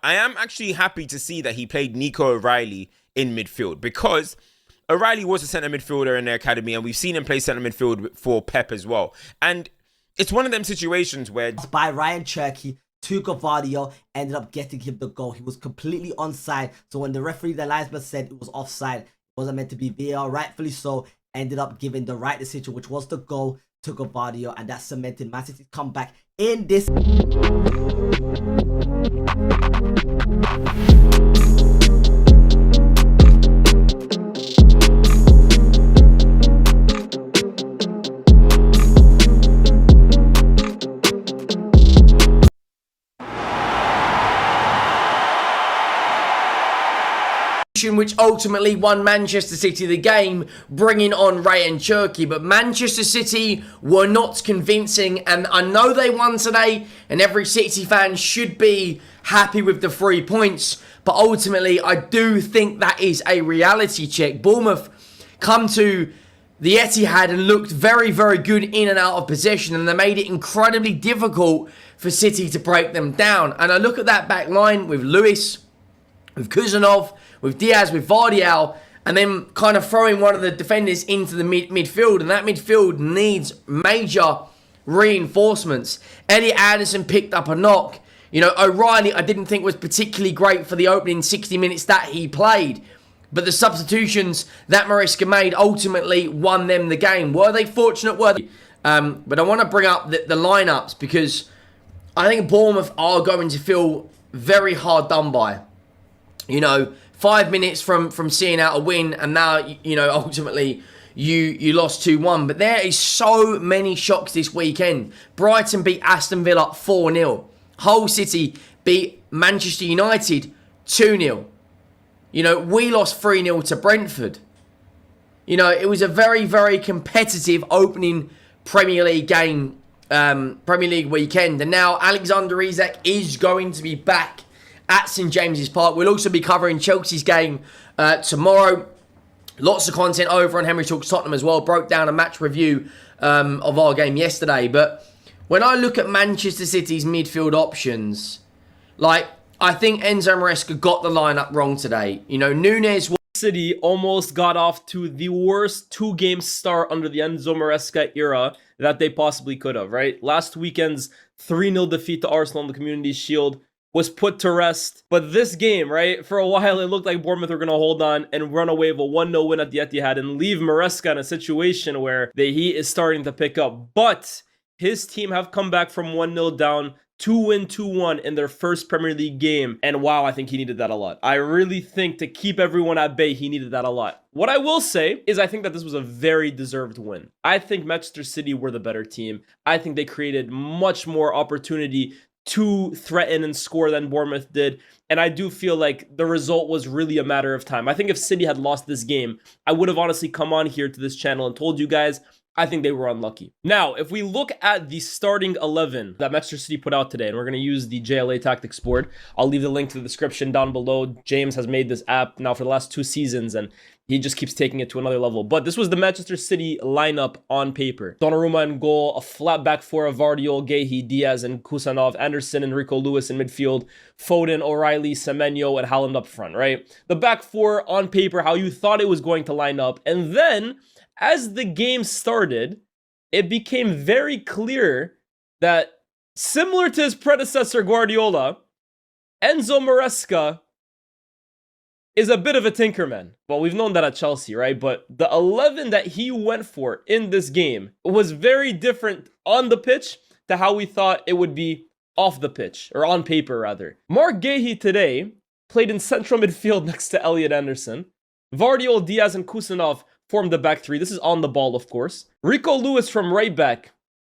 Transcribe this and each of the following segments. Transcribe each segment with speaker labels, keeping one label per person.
Speaker 1: I am actually happy to see that he played Nico O'Reilly in midfield, because O'Reilly was a centre midfielder in their academy, and we've seen him play centre midfield for Pep as well. And it's one of them situations where...
Speaker 2: By Ryan Cherky, Tuca Vardio ended up getting him the goal. He was completely onside. So when the referee, the linesman, said it was offside, it wasn't meant to be VAR, rightfully so, ended up giving the right decision, which was the goal, Tuca Vardio, and that cemented Man City's comeback in this...
Speaker 3: which ultimately won Manchester City the game, bringing on Ryan Cherky. But Manchester City were not convincing, and I know they won today, and every City fan should be happy with the 3 points, but ultimately I do think that is a reality check. Bournemouth come to the Etihad and looked very, very good in and out of possession, and they made it incredibly difficult for City to break them down. And I look at that back line with Lewis, with Kuzanov, with Diaz, with Vardial, and then kind of throwing one of the defenders into the midfield. And that midfield needs major reinforcements. Elliot Anderson picked up a knock. You know, O'Reilly I didn't think was particularly great for the opening 60 minutes that he played. But the substitutions that Maresca made ultimately won them the game. Were they fortunate? Were they? But I want to bring up the lineups, because I think Bournemouth are going to feel very hard done by. You know, 5 minutes from seeing out a win, and now, you know, ultimately you lost 2-1. But there is so many shocks this weekend. Brighton beat Aston Villa 4-0. Hull City beat Manchester United 2-0. You know, we lost 3-0 to Brentford. You know, it was a very, very competitive opening Premier League game, Premier League weekend. And now Alexander Isak is going to be back at St James's Park. We'll also be covering Chelsea's game tomorrow. Lots of content over on Henry Talks Tottenham as well. Broke down a match review of our game yesterday. But when I look at Manchester City's midfield options, like, I think Enzo Maresca got the lineup wrong today. You know, Younes...
Speaker 4: City almost got off to the worst two-game start under the Enzo Maresca era that they possibly could have, right? Last weekend's 3-0 defeat to Arsenal in the Community Shield was put to rest. But this game, right, for a while it looked like Bournemouth were going to hold on and run away with a 1-0 win at the Etihad and leave Maresca in a situation where the heat is starting to pick up. But his team have come back from 1-0 down to win 2-1 in their first Premier League game. And wow, I think he needed that a lot. I really think to keep everyone at bay, he needed that a lot. What I will say is I think that this was a very deserved win. I think Manchester City were the better team. I think they created much more opportunity to threaten and score than Bournemouth did. And I do feel like the result was really a matter of time. I think if City had lost this game, I would have honestly come on here to this channel and told you guys I think they were unlucky. Now, if we look at the starting 11 that Manchester City put out today, and we're going to use the JLA Tactics board, I'll leave the link to the description down below. James has made this app now for the last 2 seasons, and he just keeps taking it to another level. But this was the Manchester City lineup on paper. Donnarumma in goal, a flat back four of Vardiol, Guehi, Diaz, and Kusanov, Anderson, and Rico Lewis in midfield, Foden, O'Reilly, Semenyo, and Haaland up front, right? The back four on paper, how you thought it was going to line up. And then, as the game started, it became very clear that, similar to his predecessor Guardiola, Enzo Maresca is a bit of a tinkerman. Well, we've known that at Chelsea, right? But the 11 that he went for in this game was very different on the pitch to how we thought it would be off the pitch, or on paper rather. Mark Guehi today played in central midfield next to Elliot Anderson. Vardiol, Diaz, and Kusanov formed the back three. This is on the ball, of course. Rico Lewis from right back,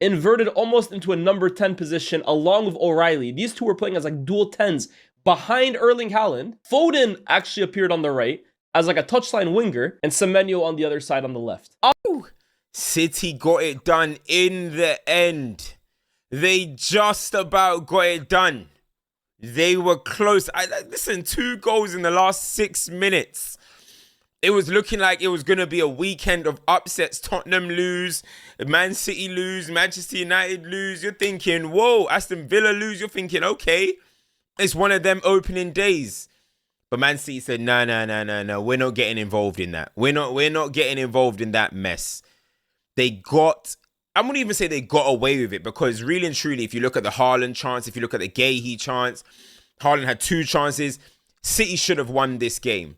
Speaker 4: inverted almost into a number 10 position along with O'Reilly. These two were playing as like dual 10s behind Erling Haaland. Foden actually appeared on the right as like a touchline winger, and Semenyo on the other side on the left.
Speaker 1: Oh, City got it done in the end. They just about got it done. They were close. Listen, 2 goals in the last 6 minutes. It was looking like it was going to be a weekend of upsets. Tottenham lose, Man City lose, Manchester United lose. You're thinking, whoa, Aston Villa lose. You're thinking, okay, It's one of them opening days. But Man City said, no, we're not getting involved in that. We're not getting involved in that mess. I wouldn't even say they got away with it, because really and truly, if you look at the Haaland chance, if you look at the Gahey chance, Haaland had 2 chances. City should have won this game.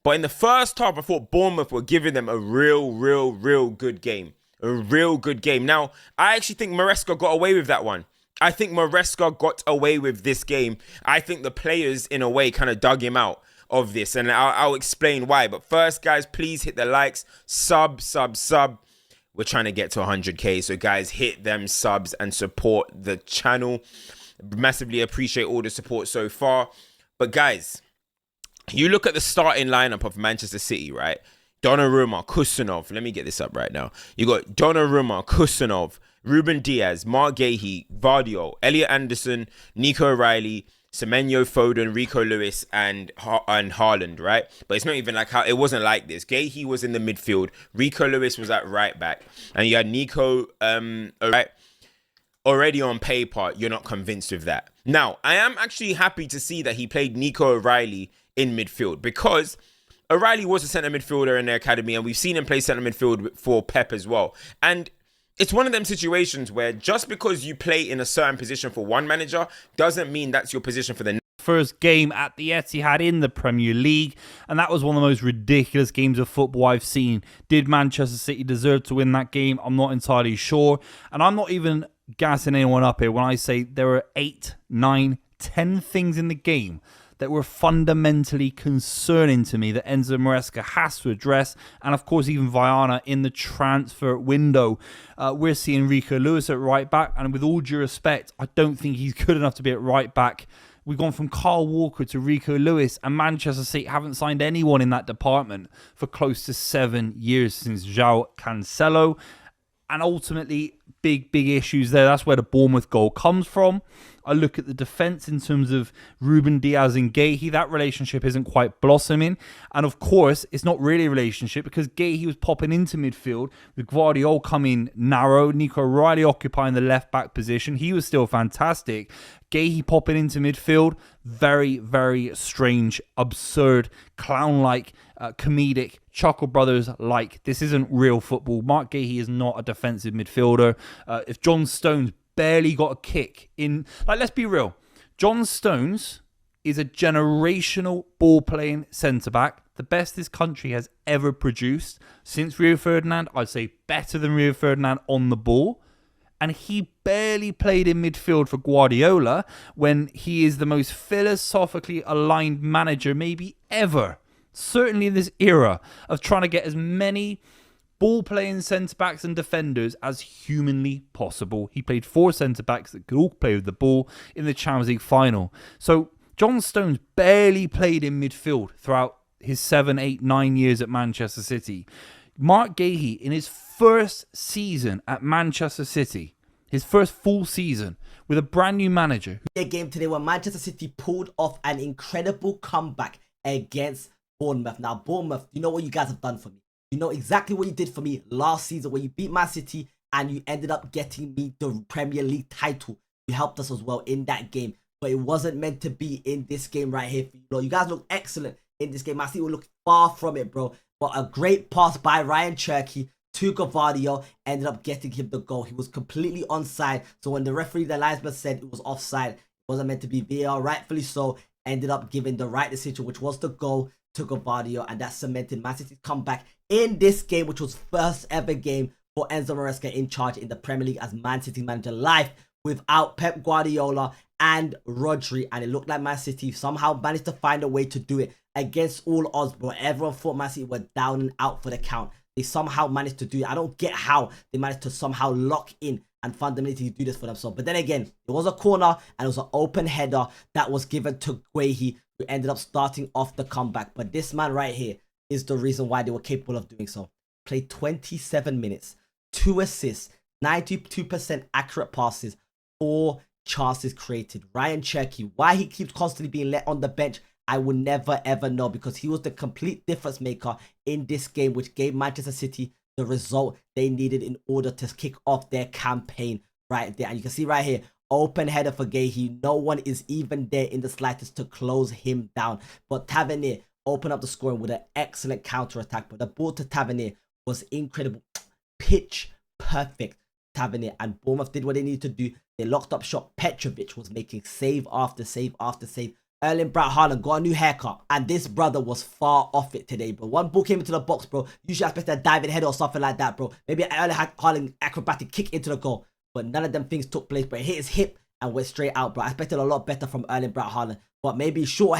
Speaker 1: But in the first half, I thought Bournemouth were giving them a real good game. A real good game. Now, I actually think Maresca got away with that one. I think Maresca got away with this game. I think the players, in a way, kind of dug him out of this. And I'll explain why. But first, guys, please hit the likes. Sub. We're trying to get to 100k. So, guys, hit them subs and support the channel. Massively appreciate all the support so far. But, guys, you look at the starting lineup of Manchester City, right? Donnarumma, Kusanov. Let me get this up right now. You got Donnarumma, Kusanov, Ruben Diaz, Mark Gahey, Vardio, Elliot Anderson, Nico O'Reilly, Semenyo Foden, Rico Lewis, and Haaland, right? But it's not even like how it wasn't like this. Gahey was in the midfield. Rico Lewis was at right back. And you had Nico, right? Already on paper, you're not convinced with that. Now, I am actually happy to see that he played Nico O'Reilly in midfield, because O'Reilly was a centre midfielder in their academy, and we've seen him play centre midfield for Pep as well. And it's one of them situations where just because you play in a certain position for one manager doesn't mean that's your position for the next.
Speaker 5: First game at the Etihad in the Premier League, and that was one of the most ridiculous games of football I've seen. Did Manchester City deserve to win that game? I'm not entirely sure, and I'm not even gassing anyone up here when I say there were 8, 9, 10 things in the game that were fundamentally concerning to me that Enzo Maresca has to address. And of course, even Viana in the transfer window. We're seeing Rico Lewis at right back. And with all due respect, I don't think he's good enough to be at right back. We've gone from Kyle Walker to Rico Lewis, and Manchester City haven't signed anyone in that department for close to 7 years since João Cancelo. And ultimately, big issues there. That's where the Bournemouth goal comes from. I look at the defence in terms of Ruben Diaz and Gahey. That relationship isn't quite blossoming. And of course, it's not really a relationship, because Gahey was popping into midfield with Guardiola coming narrow, Nico O'Reilly occupying the left-back position. He was still fantastic. Gahey popping into midfield, very strange, absurd, clown-like, comedic, Chuckle Brothers-like. This isn't real football. Mark Gahey is not a defensive midfielder. If John Stones barely got a kick in, like, let's be real, John Stones is a generational ball-playing centre-back, the best this country has ever produced since Rio Ferdinand. I'd say better than Rio Ferdinand on the ball. And he barely played in midfield for Guardiola when he is the most philosophically aligned manager maybe ever. Certainly in this era of trying to get as many ball-playing centre-backs and defenders as humanly possible. He played 4 centre-backs that could all play with the ball in the Champions League final. So John Stones barely played in midfield throughout his 7, 8, 9 years at Manchester City. Mark Gahey, in his first season at Manchester City, his first full season with a brand new manager.
Speaker 2: A game today where Manchester City pulled off an incredible comeback against Bournemouth. Now, Bournemouth, you know what you guys have done for me. You know exactly what you did for me last season when you beat Man City and you ended up getting me the Premier League title. You helped us as well in that game, but it wasn't meant to be in this game right here. You guys look excellent in this game. Man City will look far from it, bro. But a great pass by Ryan Cherky to Gavardio ended up getting him the goal. He was completely onside. So when the referee, the linesman, said it was offside, it wasn't meant to be VAR, rightfully so, ended up giving the right decision, which was the goal to Gavardio, and that cemented Man City's comeback in this game, which was first ever game for Enzo Maresca in charge in the Premier League as Man City manager live without Pep Guardiola and Rodri. And it looked like Man City somehow managed to find a way to do it against all odds, bro. Everyone thought Man City were down and out for the count. They somehow managed to do it. I don't get how they managed to somehow lock in and fundamentally do this for themselves. But then again, it was a corner and it was an open header that was given to Guehi, who ended up starting off the comeback. But this man right here is the reason why they were capable of doing so. Played 27 minutes, 2 assists, 92% accurate passes, 4 chances created. Ryan Cherky, why he keeps constantly being let on the bench, I will never ever know, because he was the complete difference maker in this game, which gave Manchester City the result they needed in order to kick off their campaign right there. And you can see right here, Open header for Gahey. No one is even there in the slightest to close him down. But Tavernier opened up the scoring with an excellent counter-attack. But the ball to Tavernier was incredible. Pitch perfect. Tavernier and Bournemouth did what they needed to do. They locked up shot. Petrovic was making save after save after save. Erling Braut Haaland got a new haircut, and this brother was far off it today, bro. One ball came into the box, bro. Usually I expect a diving header or something like that, bro. Maybe an Erling Haaland acrobatic kick into the goal, but none of them things took place. But it hit his hip and went straight out, bro. I expected a lot better from Erling Braut Haaland, but maybe short.